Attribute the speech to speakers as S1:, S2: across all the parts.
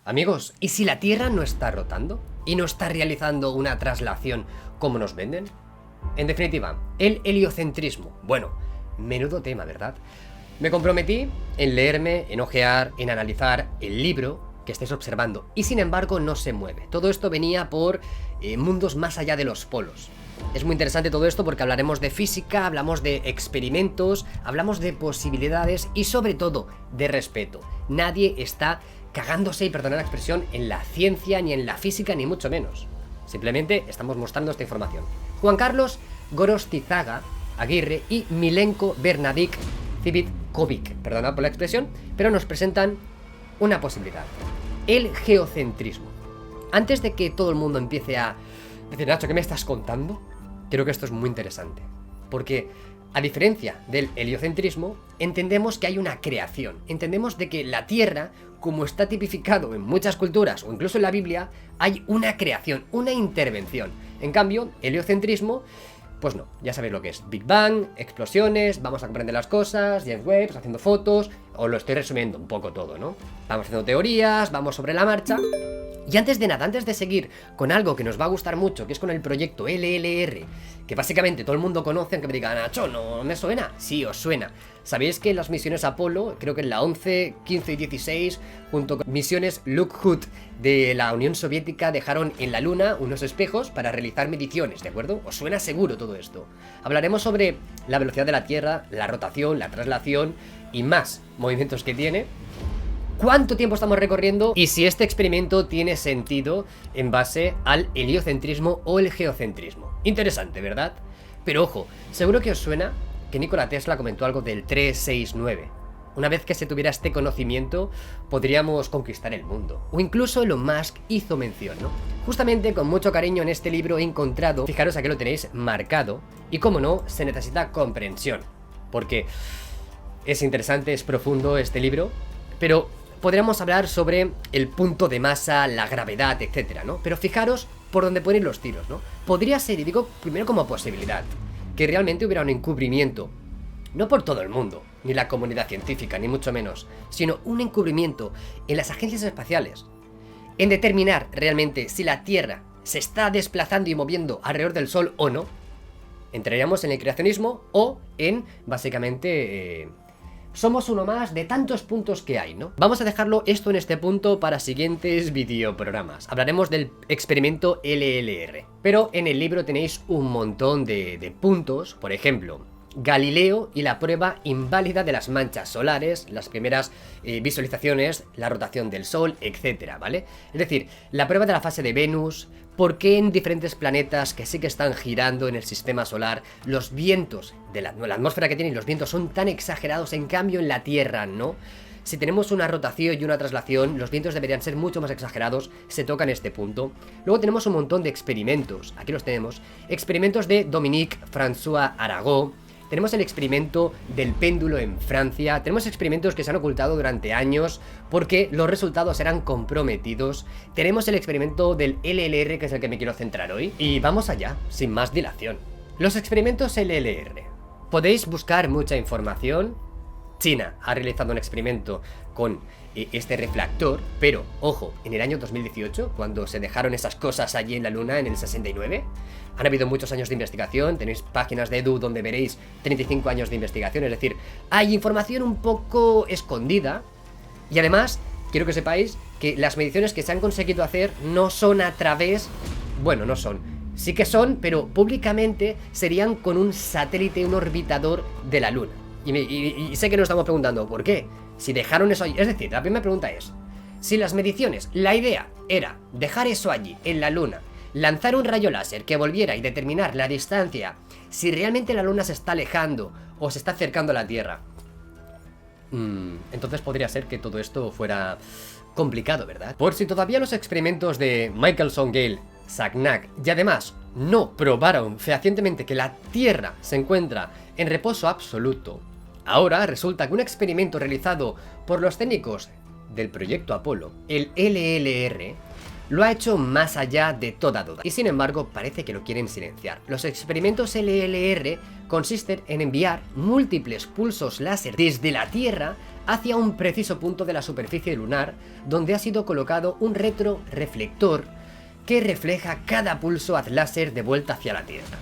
S1: Amigos, ¿y si la Tierra no está rotando? ¿Y no está realizando una traslación como nos venden? En definitiva, el heliocentrismo. Bueno, menudo tema, ¿verdad? Me comprometí en leerme, en ojear, en analizar el libro que estáis observando, y sin embargo no se mueve. Todo esto venía por mundos más allá de los polos. Es muy interesante todo esto porque hablaremos de física, hablamos de experimentos, hablamos de posibilidades y sobre todo de respeto. Nadie está cagándose, y perdonad la expresión, en la ciencia, ni en la física, ni mucho menos. Simplemente estamos mostrando esta información. Juan Carlos Gorostizaga Aguirre y Milenko Bernadic Civitkovic, perdonad por la expresión, pero nos presentan una posibilidad: el geocentrismo. Antes de que todo el mundo empiece a decir, Nacho, ¿qué me estás contando? Creo que esto es muy interesante, porque a diferencia del heliocentrismo, entendemos que hay una creación. Entendemos de que la Tierra, como está tipificado en muchas culturas o incluso en la Biblia, hay una creación, una intervención. En cambio, heliocentrismo, pues no, ya sabéis lo que es Big Bang, explosiones, vamos a comprender las cosas, James Webb, haciendo fotos, os lo estoy resumiendo un poco todo, ¿no? Vamos haciendo teorías, vamos sobre la marcha. Y antes de nada, antes de seguir con algo que nos va a gustar mucho, que es con el proyecto LLR, que básicamente todo el mundo conoce, aunque me digan, Nacho, ¿no me suena? Sí, os suena. Sabéis que las misiones Apolo, creo que en la 11, 15 y 16, junto con misiones Lockheed de la Unión Soviética, dejaron en la Luna unos espejos para realizar mediciones, ¿de acuerdo? Os suena seguro todo esto. Hablaremos sobre la velocidad de la Tierra, la rotación, la traslación y más movimientos que tiene. ¿Cuánto tiempo estamos recorriendo? Y si este experimento tiene sentido en base al heliocentrismo o el geocentrismo. Interesante, ¿verdad? Pero ojo, seguro que os suena que Nikola Tesla comentó algo del 369. Una vez que se tuviera este conocimiento, podríamos conquistar el mundo. O incluso Elon Musk hizo mención, ¿no? Justamente con mucho cariño en este libro he encontrado, fijaros aquí lo tenéis marcado, y como no, se necesita comprensión. Porque es interesante, es profundo este libro, pero podríamos hablar sobre el punto de masa, la gravedad, etcétera, ¿no? Pero fijaros por dónde ponen los tiros, ¿no? Podría ser, y digo primero como posibilidad, que realmente hubiera un encubrimiento, no por todo el mundo, ni la comunidad científica, ni mucho menos, sino un encubrimiento en las agencias espaciales, en determinar realmente si la Tierra se está desplazando y moviendo alrededor del Sol o no. Entraríamos en el creacionismo o en, básicamente, somos uno más de tantos puntos que hay, ¿no? Vamos a dejarlo esto en este punto para siguientes videoprogramas. Hablaremos del experimento LLR. Pero en el libro tenéis un montón de puntos, por ejemplo, Galileo y la prueba inválida de las manchas solares, las primeras visualizaciones, la rotación del Sol, etcétera, ¿vale? Es decir, la prueba de la fase de Venus, por qué en diferentes planetas que sí que están girando en el sistema solar, los vientos de la atmósfera que tienen, los vientos son tan exagerados, en cambio en la Tierra no. Si tenemos una rotación y una traslación, los vientos deberían ser mucho más exagerados, se toca en este punto. Luego tenemos un montón de experimentos, aquí los tenemos, experimentos de Dominique François Arago. Tenemos el experimento del péndulo en Francia. Tenemos experimentos que se han ocultado durante años porque los resultados eran comprometidos. Tenemos el experimento del LLR, que es el que me quiero centrar hoy. Y vamos allá, sin más dilación. Los experimentos LLR. Podéis buscar mucha información. China ha realizado un experimento con este refractor, pero, ojo, en el año 2018, cuando se dejaron esas cosas allí en la Luna, en el 69, han habido muchos años de investigación, tenéis páginas de Edu donde veréis 35 años de investigación, es decir, hay información un poco escondida, y además, quiero que sepáis que las mediciones que se han conseguido hacer no son a través, bueno, no son, sí que son, pero públicamente serían con un satélite, un orbitador de la Luna. Y sé que nos estamos preguntando, ¿por qué? Si dejaron eso allí, es decir, la primera pregunta es, si las mediciones, la idea era dejar eso allí, en la Luna, lanzar un rayo láser que volviera y determinar la distancia, si realmente la Luna se está alejando o se está acercando a la Tierra, entonces podría ser que todo esto fuera complicado, ¿verdad? Por si todavía los experimentos de Michelson, Gale, Sagnac y además no probaron fehacientemente que la Tierra se encuentra en reposo absoluto, ahora resulta que un experimento realizado por los técnicos del proyecto Apolo, el LLR, lo ha hecho más allá de toda duda. Y sin embargo, parece que lo quieren silenciar. Los experimentos LLR consisten en enviar múltiples pulsos láser desde la Tierra hacia un preciso punto de la superficie lunar donde ha sido colocado un retroreflector que refleja cada pulso haz láser de vuelta hacia la Tierra.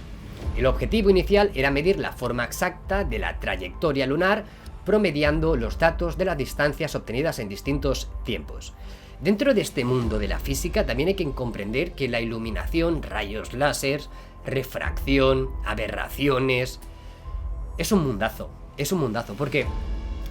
S1: El objetivo inicial era medir la forma exacta de la trayectoria lunar, promediando los datos de las distancias obtenidas en distintos tiempos. Dentro de este mundo de la física también hay que comprender que la iluminación, rayos láser, refracción, aberraciones... es un mundazo, porque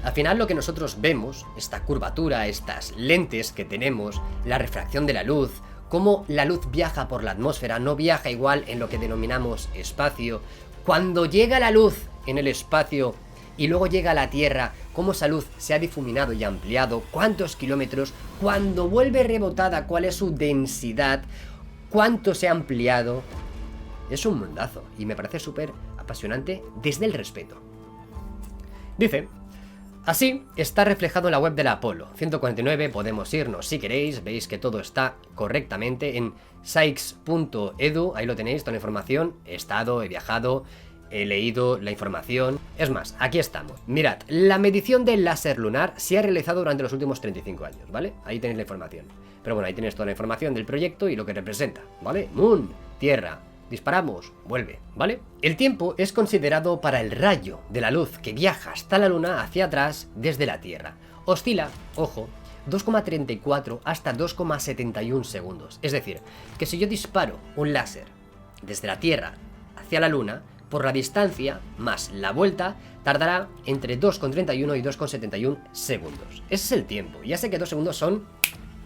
S1: al final lo que nosotros vemos, esta curvatura, estas lentes que tenemos, la refracción de la luz, cómo la luz viaja por la atmósfera, no viaja igual en lo que denominamos espacio. Cuando llega la luz en el espacio y luego llega a la Tierra, cómo esa luz se ha difuminado y ampliado, cuántos kilómetros, cuando vuelve rebotada, cuál es su densidad, cuánto se ha ampliado. Es un mundazo y me parece súper apasionante desde el respeto. Dice: así está reflejado en la web de la Apolo 149, podemos irnos si queréis, veis que todo está correctamente en sykes.edu, ahí lo tenéis, toda la información, he estado, he viajado, he leído la información, es más, aquí estamos. Mirad, la medición del láser lunar se ha realizado durante los últimos 35 años, ¿vale? Ahí tenéis la información. Pero bueno, ahí tenéis toda la información del proyecto y lo que representa, ¿vale? Moon, Tierra, disparamos, vuelve, ¿vale? El tiempo es considerado para el rayo de la luz que viaja hasta la Luna hacia atrás desde la Tierra. Oscila, ojo, 2,34 hasta 2,71 segundos. Es decir, que si yo disparo un láser desde la Tierra hacia la Luna, por la distancia más la vuelta, tardará entre 2,31 y 2,71 segundos. Ese es el tiempo. Ya sé que 2 segundos son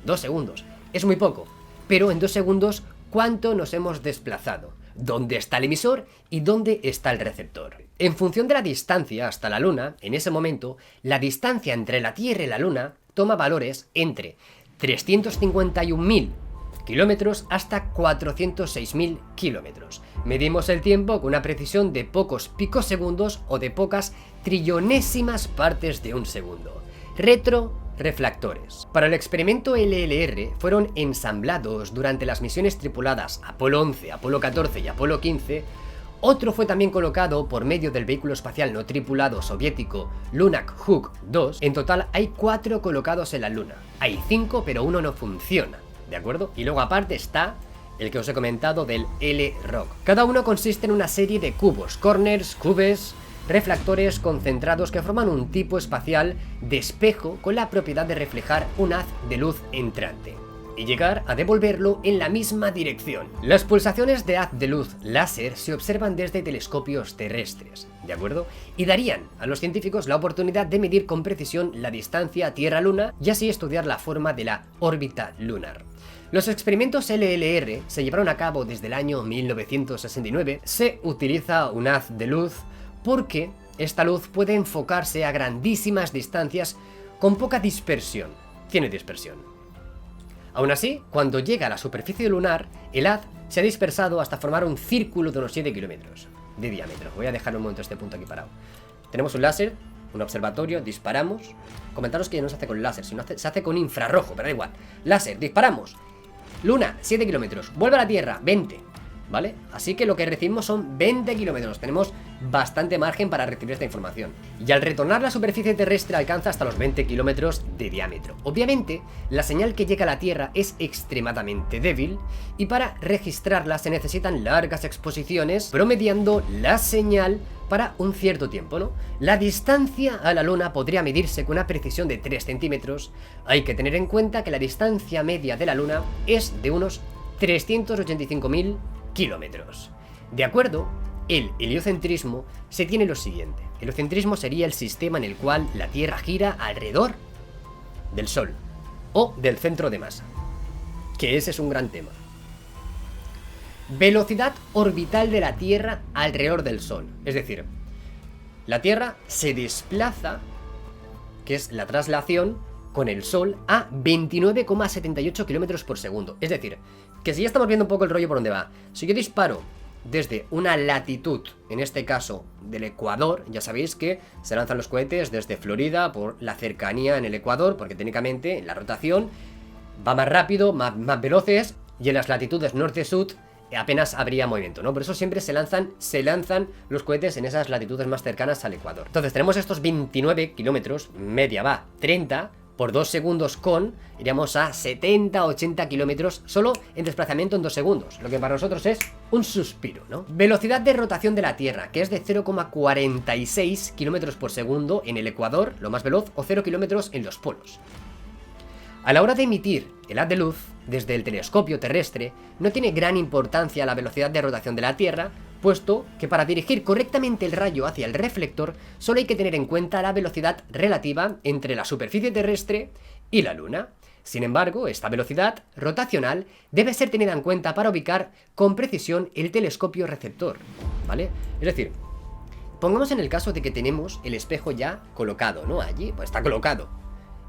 S1: 2 segundos. Es muy poco, pero en 2 segundos, ¿cuánto nos hemos desplazado? ¿Dónde está el emisor y dónde está el receptor? En función de la distancia hasta la Luna, en ese momento, la distancia entre la Tierra y la Luna toma valores entre 351.000 kilómetros hasta 406.000 kilómetros. Medimos el tiempo con una precisión de pocos picosegundos o de pocas trillonésimas partes de un segundo. Retroreflectores. Para el experimento LLR fueron ensamblados durante las misiones tripuladas Apolo 11, Apolo 14 y Apolo 15. Otro fue también colocado por medio del vehículo espacial no tripulado soviético Lunokhod 2. En total hay 4 colocados en la Luna. Hay 5, pero uno no funciona, ¿de acuerdo? Y luego aparte está el que os he comentado del L-Rock. Cada uno consiste en una serie de cubos, corners, cubes, reflectores concentrados que forman un tipo espacial de espejo con la propiedad de reflejar un haz de luz entrante y llegar a devolverlo en la misma dirección. Las pulsaciones de haz de luz láser se observan desde telescopios terrestres, ¿de acuerdo? Y darían a los científicos la oportunidad de medir con precisión la distancia Tierra-Luna y así estudiar la forma de la órbita lunar. Los experimentos LLR se llevaron a cabo desde el año 1969. Se utiliza un haz de luz porque esta luz puede enfocarse a grandísimas distancias con poca dispersión. Tiene dispersión. Aún así, cuando llega a la superficie lunar, el haz se ha dispersado hasta formar un círculo de unos 7 kilómetros de diámetro. Voy a dejar un momento este punto aquí parado. Tenemos un láser, un observatorio, disparamos. Comentaros que ya no se hace con láser, sino se hace con infrarrojo, pero da igual. Láser, disparamos. Luna, 7 kilómetros. Vuelve a la Tierra, 20. ¿Vale? Así que lo que recibimos son 20 kilómetros. Tenemos bastante margen para recibir esta información. Y al retornar la superficie terrestre alcanza hasta los 20 kilómetros de diámetro. Obviamente, la señal que llega a la Tierra es extremadamente débil y para registrarla se necesitan largas exposiciones, promediando la señal para un cierto tiempo, ¿no? La distancia a la Luna podría medirse con una precisión de 3 centímetros. Hay que tener en cuenta que la distancia media de la Luna es de unos 385.000 kilómetros. De acuerdo, el heliocentrismo se tiene lo siguiente. El heliocentrismo sería el sistema en el cual la Tierra gira alrededor del Sol o del centro de masa, que ese es un gran tema. Velocidad orbital de la Tierra alrededor del Sol, es decir, la Tierra se desplaza, que es la traslación, con el Sol a 29,78 kilómetros por segundo. Es decir, que si ya estamos viendo un poco el rollo por donde va, si yo disparo desde una latitud, en este caso del Ecuador, ya sabéis que se lanzan los cohetes desde Florida por la cercanía en el Ecuador, porque técnicamente la rotación va más rápido, más veloces, y en las latitudes norte-sur apenas habría movimiento, ¿no? Por eso siempre se lanzan los cohetes en esas latitudes más cercanas al ecuador. Entonces tenemos estos 29 kilómetros, media va 30, por 2 segundos iríamos a 70-80 kilómetros solo en desplazamiento en 2 segundos, lo que para nosotros es un suspiro, ¿no? Velocidad de rotación de la Tierra, que es de 0,46 kilómetros por segundo en el ecuador, lo más veloz, o 0 kilómetros en los polos. A la hora de emitir el haz de luz desde el telescopio terrestre, no tiene gran importancia la velocidad de rotación de la Tierra, puesto que para dirigir correctamente el rayo hacia el reflector solo hay que tener en cuenta la velocidad relativa entre la superficie terrestre y la Luna. Sin embargo, esta velocidad rotacional debe ser tenida en cuenta para ubicar con precisión el telescopio receptor, ¿vale? Es decir, pongamos en el caso de que tenemos el espejo ya colocado, ¿no? Allí, pues está colocado.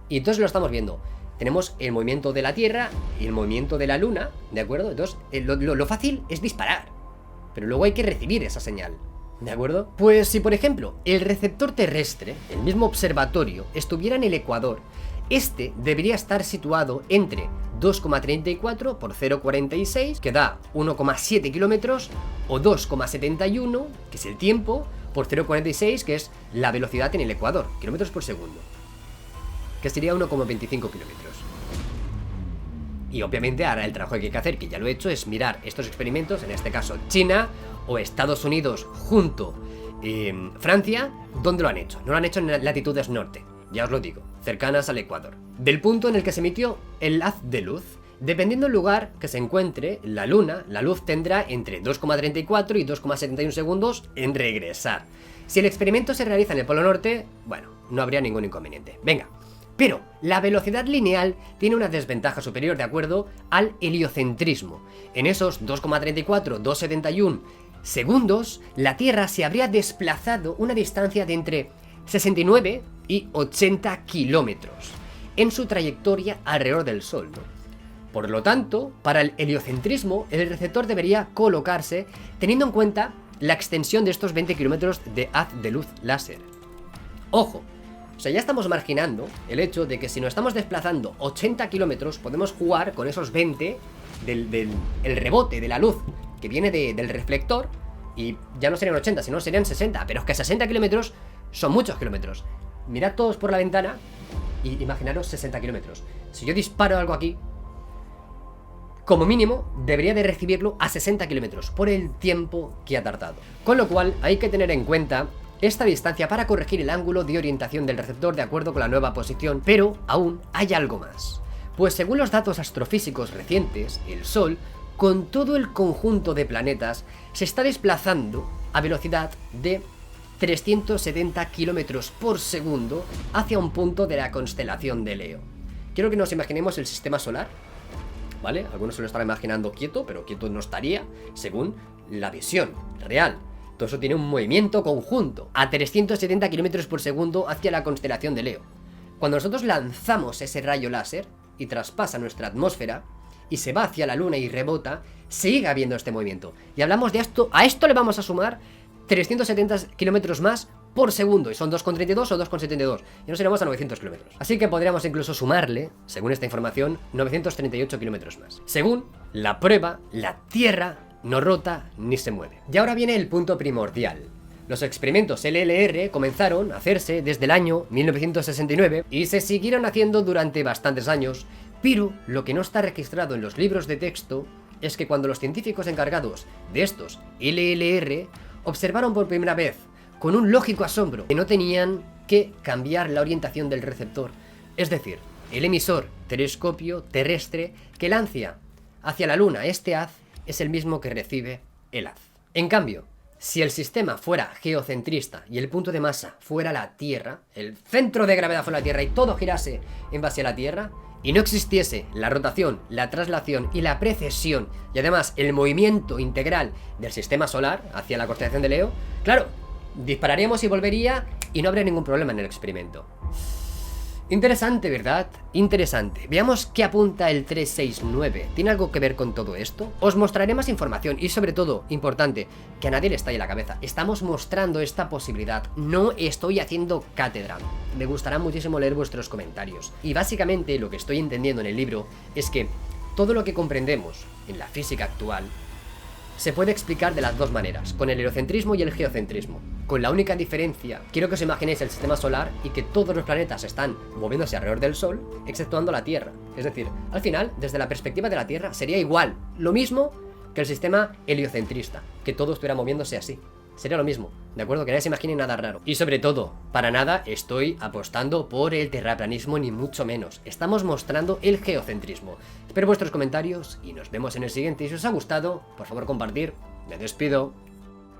S1: Y entonces lo estamos viendo. Tenemos el movimiento de la Tierra y el movimiento de la Luna, ¿de acuerdo? Entonces, lo fácil es disparar, pero luego hay que recibir esa señal, ¿de acuerdo? Pues si por ejemplo el receptor terrestre, el mismo observatorio, estuviera en el ecuador, este debería estar situado entre 2,34 por 0,46, que da 1,7 kilómetros, o 2,71, que es el tiempo, por 0,46, que es la velocidad en el ecuador, kilómetros por segundo, que sería 1,25 kilómetros. Y obviamente ahora el trabajo que hay que hacer, que ya lo he hecho, es mirar estos experimentos, en este caso China o Estados Unidos junto Francia, ¿dónde lo han hecho? No lo han hecho en latitudes norte, ya os lo digo, cercanas al ecuador. Del punto en el que se emitió el haz de luz, dependiendo del lugar que se encuentre la Luna, la luz tendrá entre 2,34 y 2,71 segundos en regresar. Si el experimento se realiza en el Polo Norte, bueno, no habría ningún inconveniente. Venga. Pero la velocidad lineal tiene una desventaja superior de acuerdo al heliocentrismo. En esos 2,34, 2,71 segundos, la Tierra se habría desplazado una distancia de entre 69 y 80 kilómetros en su trayectoria alrededor del Sol, ¿no? Por lo tanto, para el heliocentrismo, el receptor debería colocarse teniendo en cuenta la extensión de estos 20 kilómetros de haz de luz láser. ¡Ojo! O sea, ya estamos marginando el hecho de que si nos estamos desplazando 80 kilómetros, podemos jugar con esos 20 el rebote de la luz que viene del reflector, y ya no serían 80, sino serían 60. Pero es que 60 kilómetros son muchos kilómetros. Mirad todos por la ventana y imaginaros 60 kilómetros. Si yo disparo algo aquí, como mínimo debería de recibirlo a 60 kilómetros por el tiempo que ha tardado. Con lo cual hay que tener en cuenta esta distancia para corregir el ángulo de orientación del receptor de acuerdo con la nueva posición, pero aún hay algo más. Pues según los datos astrofísicos recientes, el Sol, con todo el conjunto de planetas, se está desplazando a velocidad de 370 kilómetros por segundo hacia un punto de la constelación de Leo. Quiero que nos imaginemos el sistema solar, ¿vale? Algunos se lo estarán imaginando quieto, pero quieto no estaría, según la visión real. Todo eso tiene un movimiento conjunto a 370 kilómetros por segundo hacia la constelación de Leo. Cuando nosotros lanzamos ese rayo láser y traspasa nuestra atmósfera y se va hacia la Luna y rebota, sigue habiendo este movimiento. Y hablamos de esto, a esto le vamos a sumar 370 kilómetros más por segundo, y son 2,32 o 2,72, y nos iremos a 900 kilómetros. Así que podríamos incluso sumarle, según esta información, 938 kilómetros más. Según la prueba, la Tierra no rota ni se mueve. Y ahora viene el punto primordial. Los experimentos LLR comenzaron a hacerse desde el año 1969 y se siguieron haciendo durante bastantes años, pero lo que no está registrado en los libros de texto es que cuando los científicos encargados de estos LLR observaron por primera vez, con un lógico asombro, que no tenían que cambiar la orientación del receptor, es decir, el emisor telescopio terrestre que lancia hacia la Luna este haz es el mismo que recibe el haz. En cambio, si el sistema fuera geocentrista y el punto de masa fuera la Tierra, el centro de gravedad fuera la Tierra y todo girase en base a la Tierra, y no existiese la rotación, la traslación y la precesión, y además el movimiento integral del sistema solar hacia la constelación de Leo, claro, dispararíamos y volvería y no habría ningún problema en el experimento. Interesante, ¿verdad? Interesante. Veamos qué apunta el 369. ¿Tiene algo que ver con todo esto? Os mostraré más información y sobre todo, importante, que a nadie le estalle la cabeza. Estamos mostrando esta posibilidad. No estoy haciendo cátedra. Me gustará muchísimo leer vuestros comentarios. Y básicamente lo que estoy entendiendo en el libro es que todo lo que comprendemos en la física actual se puede explicar de las dos maneras, con el heliocentrismo y el geocentrismo. Con la única diferencia, quiero que os imaginéis el sistema solar y que todos los planetas están moviéndose alrededor del Sol, exceptuando la Tierra. Es decir, al final, desde la perspectiva de la Tierra, sería igual, lo mismo que el sistema heliocentrista, que todo estuviera moviéndose así. Sería lo mismo, ¿de acuerdo? Que nadie se imagine nada raro. Y sobre todo, para nada estoy apostando por el terraplanismo ni mucho menos. Estamos mostrando el geocentrismo. Espero vuestros comentarios y nos vemos en el siguiente. Y si os ha gustado, por favor compartir. Me despido.